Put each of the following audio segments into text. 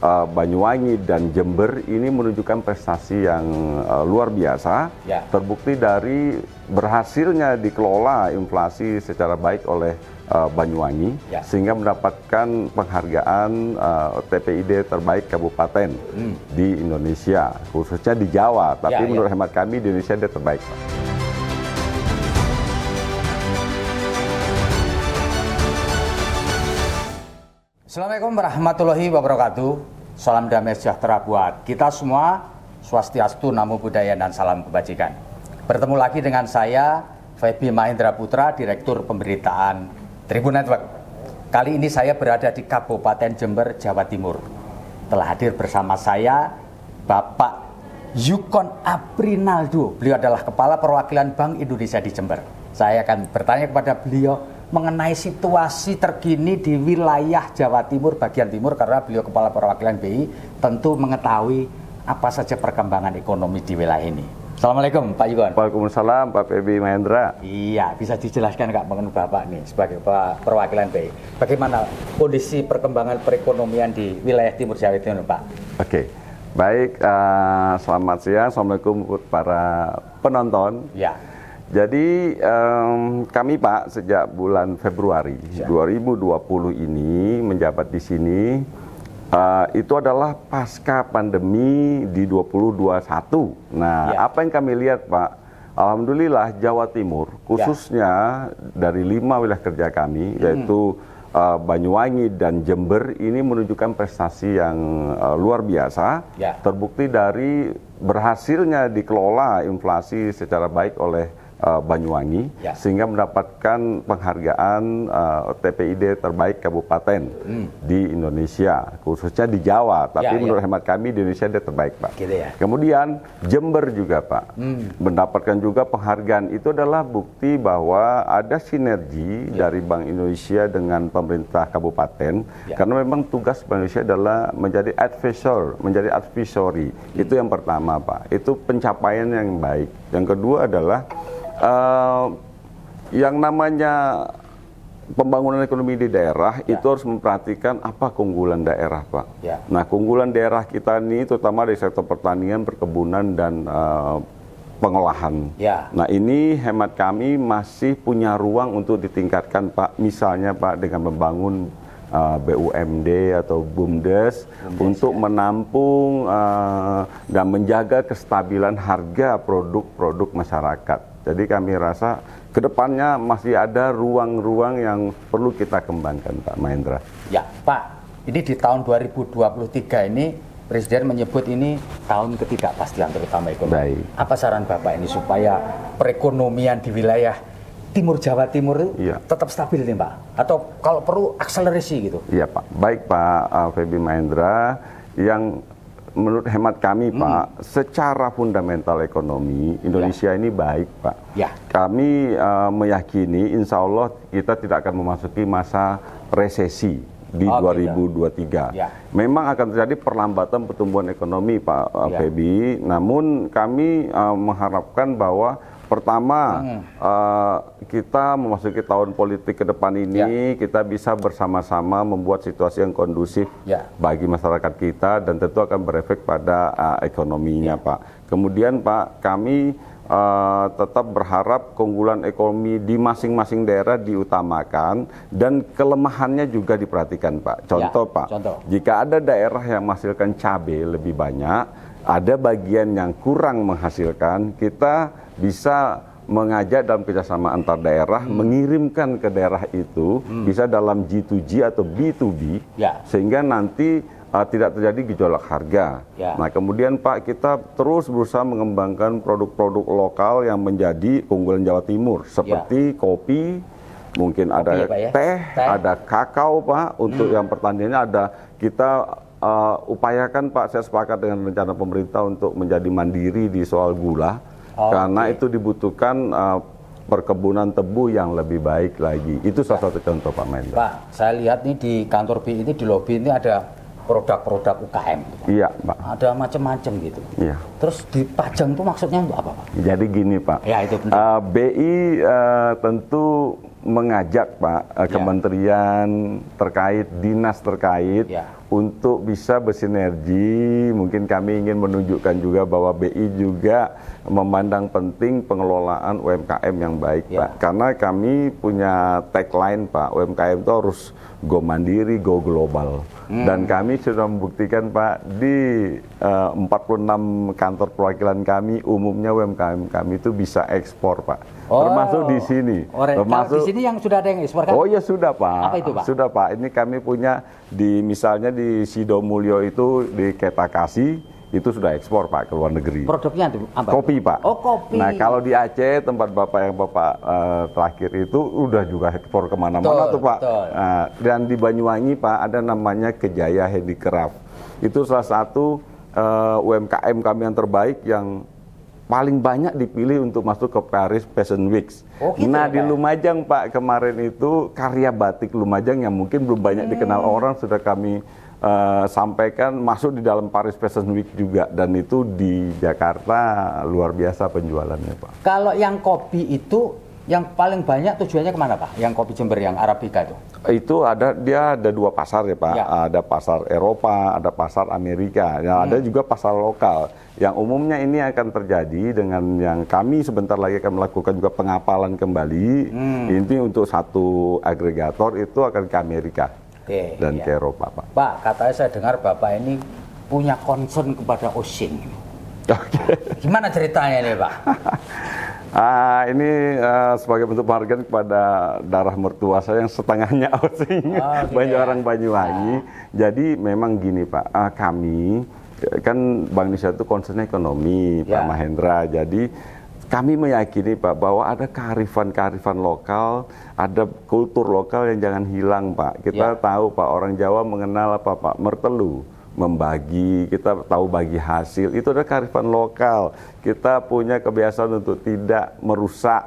Banyuwangi dan Jember ini menunjukkan prestasi yang luar biasa, terbukti dari berhasilnya dikelola inflasi secara baik oleh Banyuwangi, sehingga mendapatkan penghargaan TPID terbaik kabupaten di Indonesia, khususnya di Jawa, tapi menurut hemat kami di Indonesia dia terbaik, Pak. Assalamualaikum warahmatullahi wabarakatuh. Salam damai sejahtera buat kita semua. Swastiastu, Namo Buddhaya, dan salam kebajikan. Bertemu lagi dengan saya, Feby Mahendra Putra, Direktur Pemberitaan Tribun Network. Kali ini saya berada di Kabupaten Jember, Jawa Timur. Telah hadir bersama saya Bapak Yukon Aprinaldo. Beliau adalah Kepala Perwakilan Bank Indonesia di Jember. Saya akan bertanya kepada beliau mengenai situasi terkini di wilayah Jawa Timur bagian timur, karena beliau Kepala Perwakilan BI tentu mengetahui apa saja perkembangan ekonomi di wilayah ini. Assalamualaikum Pak Yukon. Waalaikumsalam Pak Feby Mahendra. Iya, bisa dijelaskan Kak mengenai Bapak nih sebagai Perwakilan BI, bagaimana kondisi perkembangan perekonomian di wilayah timur Jawa Timur, Pak? Oke, baik, selamat siang, Assalamualaikum para penonton. Ya. Jadi kami Pak sejak bulan Februari 2020 ini menjabat di sini, itu adalah pasca pandemi di 2021. Nah, apa yang kami lihat Pak, alhamdulillah Jawa Timur khususnya dari 5 wilayah kerja kami, yaitu Banyuwangi dan Jember ini menunjukkan prestasi yang luar biasa, terbukti dari berhasilnya dikelola inflasi secara baik oleh Banyuwangi, sehingga mendapatkan penghargaan TPID terbaik kabupaten di Indonesia, khususnya di Jawa, tapi menurut hemat kami di Indonesia dia terbaik, Pak. Gitu ya. Kemudian Jember juga Pak mendapatkan juga penghargaan. Itu adalah bukti bahwa ada sinergi dari Bank Indonesia dengan pemerintah kabupaten, karena memang tugas Bank Indonesia adalah menjadi advisor, menjadi advisory. Itu yang pertama Pak, itu pencapaian yang baik. Yang kedua adalah yang namanya pembangunan ekonomi di daerah itu harus memperhatikan apa keunggulan daerah Pak. Nah, keunggulan daerah kita ini terutama dari sektor pertanian, perkebunan, dan pengolahan. Nah, ini hemat kami masih punya ruang untuk ditingkatkan Pak. Misalnya Pak dengan membangun BUMD atau BUMDes untuk menampung dan menjaga kestabilan harga produk-produk masyarakat. Jadi kami rasa kedepannya masih ada ruang-ruang yang perlu kita kembangkan Pak Mahendra. Ya Pak, ini di tahun 2023 ini Presiden menyebut ini tahun ketidakpastian terutama ekonomi. Apa saran Bapak ini supaya perekonomian di wilayah Timur Jawa Timur tetap stabil nih Pak? Atau kalau perlu akselerasi gitu? Iya Pak, baik Pak Feby Mahendra, yang menurut hemat kami Pak, secara fundamental ekonomi Indonesia ini baik Pak. Kami meyakini insya Allah kita tidak akan memasuki masa resesi di 2023. Memang akan terjadi perlambatan pertumbuhan ekonomi Pak Feby, namun kami mengharapkan bahwa pertama, kita memasuki tahun politik ke depan ini, kita bisa bersama-sama membuat situasi yang kondusif bagi masyarakat kita, dan tentu akan berefek pada ekonominya Pak. Kemudian Pak, kami tetap berharap keunggulan ekonomi di masing-masing daerah diutamakan, dan kelemahannya juga diperhatikan Pak. Contoh Pak, jika ada daerah yang menghasilkan cabai lebih banyak, ada bagian yang kurang menghasilkan, kita bisa mengajak dalam kerjasama antar daerah, mengirimkan ke daerah itu, bisa dalam G2G atau B2B, sehingga nanti tidak terjadi gejolak harga. Nah, kemudian Pak, kita terus berusaha mengembangkan produk-produk lokal yang menjadi keunggulan Jawa Timur, seperti kopi, mungkin ada teh, ada kakao Pak. Untuk yang pertaniannya ada, kita upayakan Pak, saya sepakat dengan rencana pemerintah untuk menjadi mandiri di soal gula. Karena itu dibutuhkan perkebunan tebu yang lebih baik lagi. Itu salah satu contoh Pak Mahendra. Pak, saya lihat nih di kantor BI ini, di lobi ini ada produk-produk UKM. Iya Pak. Ada macam-macam gitu. Iya. Terus dipajang itu maksudnya untuk apa Pak? Jadi gini Pak, ya, itu BI tentu mengajak Pak kementerian terkait, dinas terkait untuk bisa bersinergi. Mungkin kami ingin menunjukkan juga bahwa BI juga memandang penting pengelolaan UMKM yang baik, Pak. Karena kami punya tagline, Pak, UMKM itu harus go mandiri, go global. Dan kami sudah membuktikan, Pak, di 46 kantor perwakilan kami, umumnya UMKM kami itu bisa ekspor, Pak. Termasuk di sini. Termasuk di sini yang sudah ada yang ekspor kan? Oh ya sudah, Pak. Apa itu, Pak? Sudah, Pak. Ini kami punya misalnya di Sidomulyo itu di Ketakasi itu sudah ekspor, Pak, ke luar negeri. Produknya itu apa? Kopi, Pak. Oh, kopi. Nah, kalau di Aceh tempat Bapak terakhir itu udah juga ekspor kemana-mana tuh, Pak. Nah, dan di Banyuwangi, Pak, ada namanya Kejaya Handicraft. Itu salah satu UMKM kami yang terbaik yang paling banyak dipilih untuk masuk ke Paris Fashion Week. Gitu Nah, ya, di Lumajang, Pak, kemarin itu karya batik Lumajang yang mungkin belum banyak dikenal orang sudah kami sampaikan masuk di dalam Paris Fashion Week juga, dan itu di Jakarta luar biasa penjualannya, Pak. Kalau yang kopi itu yang paling banyak tujuannya kemana, Pak? Yang kopi Jember yang Arabica itu? Itu dia ada dua pasar ya, Pak. Ya. Ada pasar Eropa, ada pasar Amerika, ada juga pasar lokal. Yang umumnya ini akan terjadi dengan yang kami sebentar lagi akan melakukan juga pengapalan kembali. Ini untuk satu agregator itu akan ke Amerika. Dan ke Eropa, Pak. Pak, katanya saya dengar Bapak ini punya concern kepada Osing. Gimana ceritanya ini, Pak? Ini sebagai bentuk penghargaan kepada darah mertua saya yang setengahnya Osing, banyak orang Banyuwangi. Jadi memang gini, Pak, kami kan Bank Indonesia itu concern ekonomi, Pak Mahendra. Jadi kami meyakini, Pak, bahwa ada kearifan-kearifan lokal, ada kultur lokal yang jangan hilang, Pak. Kita tahu, Pak, orang Jawa mengenal apa, Pak? Mertelu, membagi, kita tahu bagi hasil. Itu ada kearifan lokal. Kita punya kebiasaan untuk tidak merusak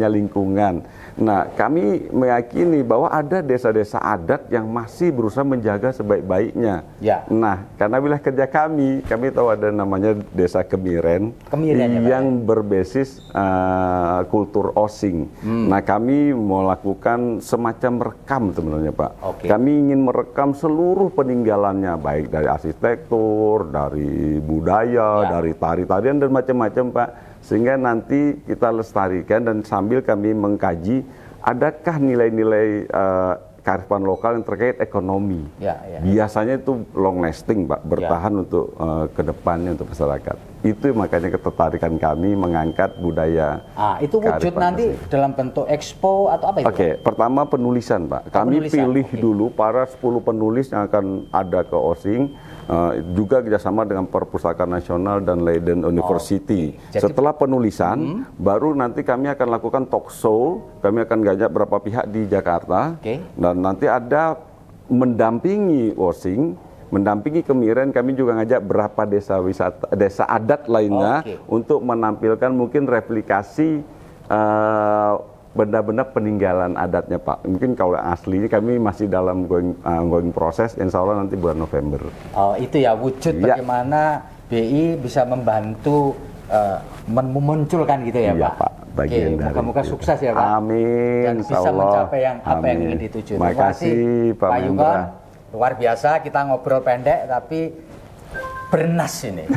lingkungan. Nah, kami meyakini bahwa ada desa-desa adat yang masih berusaha menjaga sebaik-baiknya. Nah, karena wilayah kerja kami tahu ada namanya Desa Kemiren yang berbasis kultur Osing. Nah, kami melakukan semacam rekam sebenarnya, Pak. Kami ingin merekam seluruh peninggalannya, baik dari arsitektur, dari budaya, dari tari-tarian dan macam-macam, Pak. Sehingga nanti kita lestarikan dan sambil kami mengkaji adakah nilai-nilai kearifan lokal yang terkait ekonomi. Biasanya itu long lasting, Pak, bertahan untuk kedepannya untuk masyarakat. Itu makanya ketertarikan kami mengangkat budaya. Itu wujud nanti dalam bentuk expo atau apa itu? Pertama penulisan, Pak. Kami pilih dulu para 10 penulis yang akan ada ke Osing. Juga kerjasama dengan Perpustakaan Nasional dan Leiden University. Setelah penulisan, baru nanti kami akan lakukan talk show. Kami akan ngajak beberapa pihak di Jakarta, dan nanti ada mendampingi Osing, mendampingi Kemiren. Kami juga ngajak berapa desa wisata, desa adat lainnya untuk menampilkan mungkin replikasi benda-benda peninggalan adatnya, Pak. Mungkin kalau aslinya kami masih dalam going proses, insya Allah nanti bulan November. Itu ya wujud bagaimana BI bisa membantu memunculkan gitu ya, Pak. Moga-moga sukses ya, Pak. Amin. Dan bisa mencapai apa yang ingin dituju. Terima kasih, Pak Yungan. Luar biasa, kita ngobrol pendek tapi bernas ini.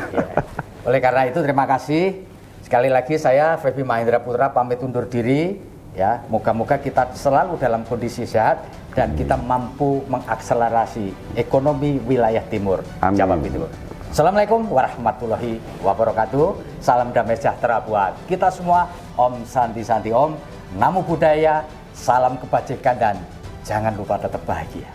Oleh karena itu terima kasih. Sekali lagi saya Feby Mahendra Putra pamit undur diri. Ya, moga-moga kita selalu dalam kondisi sehat dan kita mampu mengakselerasi ekonomi wilayah timur Jawa Timur. Assalamualaikum warahmatullahi wabarakatuh. Salam damai sejahtera buat kita semua. Om Santi Santi Om. Namo Buddhaya. Salam kebajikan dan jangan lupa tetap bahagia.